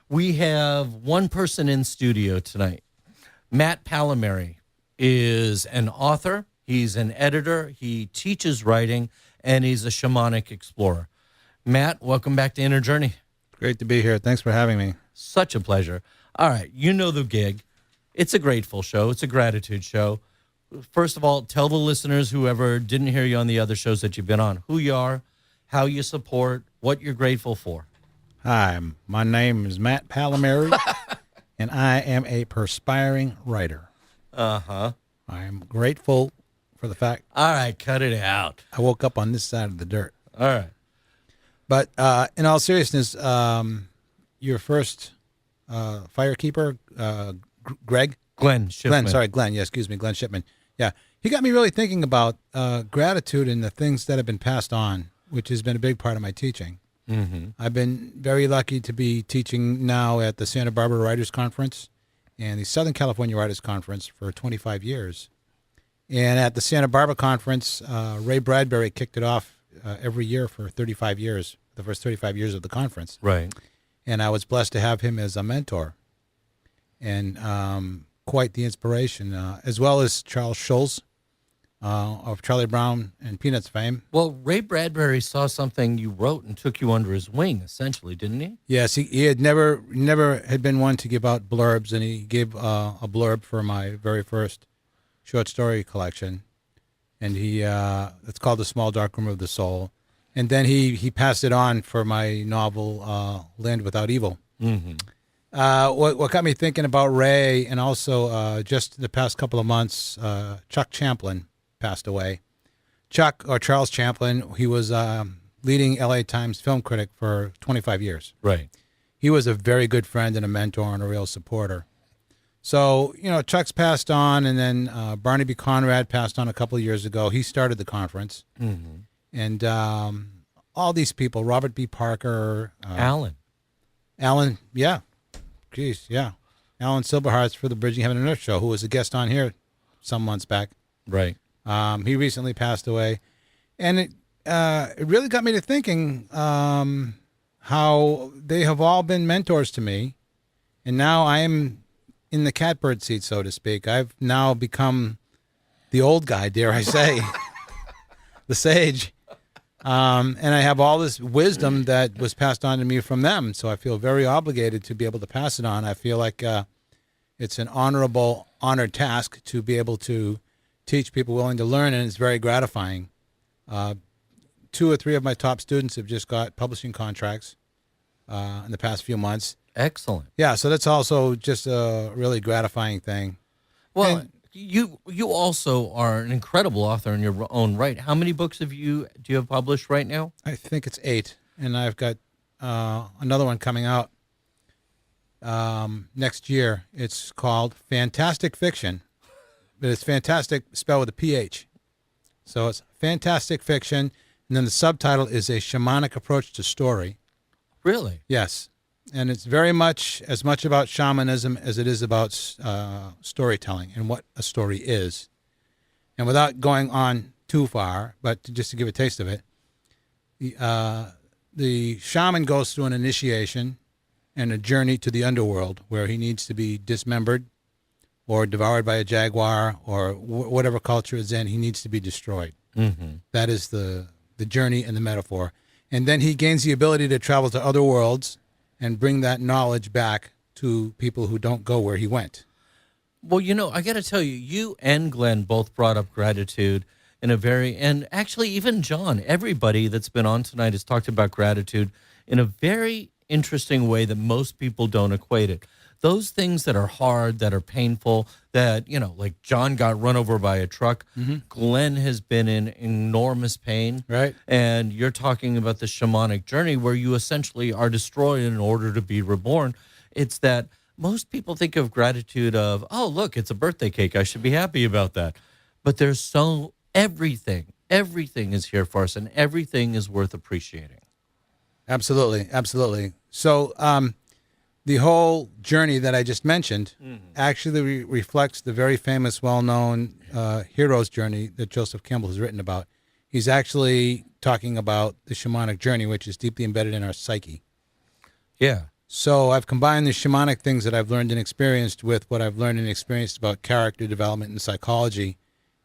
We have one person in studio tonight. Matt Pallamary is an author. He's an editor. He teaches writing, and he's a shamanic explorer. Matt, welcome back to Inner Journey. Great to be here. Thanks for having me. Such a pleasure. All right, you know the gig. It's a grateful show. It's a gratitude show. First of all, tell the listeners, whoever didn't hear you on the other shows that you've been on, who you are, how you support, what you're grateful for. Hi, my name is Matt Pallamary, and I am a perspiring writer. Uh-huh. I am grateful for the fact All right, cut it out. I woke up on this side of the dirt. All right. But in all seriousness, your first firekeeper, Greg? Glenn Shipman. Glenn. Yeah, excuse me, Glenn Shipman. Yeah, he got me really thinking about gratitude and the things that have been passed on, which has been a big part of my teaching. Mm-hmm. I've been very lucky to be teaching now at the Santa Barbara Writers Conference and the Southern California Writers Conference for 25 years. And at the Santa Barbara Conference, Ray Bradbury kicked it off every year for 35 years, the first 35 years of the conference. Right. And I was blessed to have him as a mentor and quite the inspiration, as well as Charles Schulz of Charlie Brown and Peanuts fame. Well, Ray Bradbury saw something you wrote and took you under his wing, essentially, didn't he? Yes, he had never had been one to give out blurbs, and he gave a blurb for my very first short story collection, and it's called The Small Dark Room of the Soul. And then he passed it on for my novel Land Without Evil. Mm-hmm. What got me thinking about Ray, and also just the past couple of months, Chuck Champlin passed away. Chuck, or Charles Champlin, he was leading LA Times film critic for 25 years. Right. He was a very good friend and a mentor and a real supporter. So, Chuck's passed on, and then Barnaby Conrad passed on a couple of years ago. He started the conference. Mm-hmm. And all these people, Robert B. Parker. Alan, yeah. Geez, yeah. Alan Silverhearts for the Bridging Heaven and Earth show, who was a guest on here some months back. Right. He recently passed away. And it really got me to thinking how they have all been mentors to me. And now I am in the catbird seat, so to speak. I've now become the old guy, dare I say, the sage. And I have all this wisdom that was passed on to me from them. So I feel very obligated to be able to pass it on. I feel like it's an honored task to be able to teach people willing to learn, and it's very gratifying. 2 or 3 of my top students have just got publishing contracts in the past few months. Excellent. Yeah, so that's also just a really gratifying thing. Well, And you also are an incredible author in your own right. How many books do you have published right now? I think it's 8, and I've got another one coming out next year. It's called Fantastic Fiction, but it's fantastic spelled with a PH. So it's Fantastic Fiction, and then the subtitle is A Shamanic Approach to Story. Really? Yes, and it's very much as much about shamanism as it is about storytelling and what a story is. And without going on too far, but just to give a taste of it, the shaman goes through an initiation and a journey to the underworld where he needs to be dismembered or devoured by a jaguar or whatever culture is in. He needs to be destroyed. Mm-hmm. That is the journey and the metaphor. And then he gains the ability to travel to other worlds and bring that knowledge back to people who don't go where he went. Well, I got to tell you, you and Glenn both brought up gratitude in a and actually even John, everybody that's been on tonight has talked about gratitude in a very interesting way that most people don't equate it. Those things that are hard, that are painful, that, like John got run over by a truck. Mm-hmm. Glenn has been in enormous pain. Right. And you're talking about the shamanic journey where you essentially are destroyed in order to be reborn. It's that most people think of gratitude of, oh, look, it's a birthday cake. I should be happy about that. But there's everything is here for us, and everything is worth appreciating. Absolutely. Absolutely. So, the whole journey that I just mentioned actually reflects the very famous, well-known hero's journey that Joseph Campbell has written about. He's actually talking about the shamanic journey, which is deeply embedded in our psyche. Yeah. So I've combined the shamanic things that I've learned and experienced with what I've learned and experienced about character development and psychology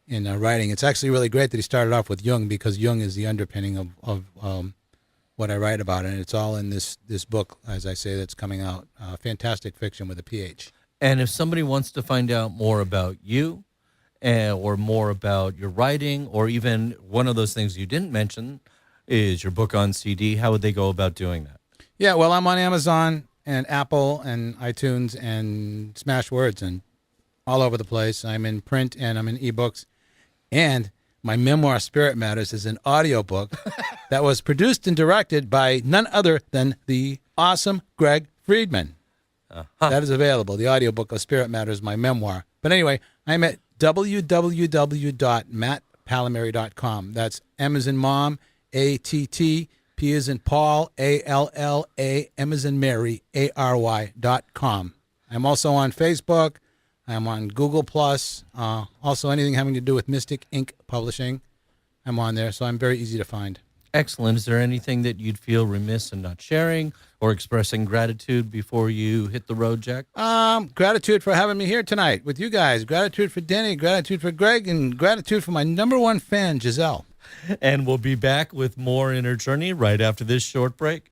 in writing. It's actually really great that he started off with Jung, because Jung is the underpinning of what I write about, and it's all in this book, as I say, that's coming out. Fantastic fiction with a PH. And if somebody wants to find out more about you, or more about your writing, or even one of those things you didn't mention is your book on CD, how would they go about doing that? Yeah, well, I'm on Amazon and Apple and iTunes and Smashwords and all over the place. I'm in print and I'm in ebooks. And my memoir, Spirit Matters, is an audiobook that was produced and directed by none other than the awesome Greg Friedman. That is available, the audiobook of Spirit Matters, my memoir. But anyway, I'm at www.mattpallamary.com. That's M as in mom, A-T-T, P as in Paul, A-L-L-A, M as in Mary, A-R-Y.com. I'm also on Facebook. I'm on Google+. Also, anything having to do with Mystic Ink Publishing, I'm on there, so I'm very easy to find. Excellent. Is there anything that you'd feel remiss in not sharing or expressing gratitude before you hit the road, Jack? Gratitude for having me here tonight with you guys. Gratitude for Denny, gratitude for Greg, and gratitude for my number one fan, Giselle. And we'll be back with more Inner Journey right after this short break.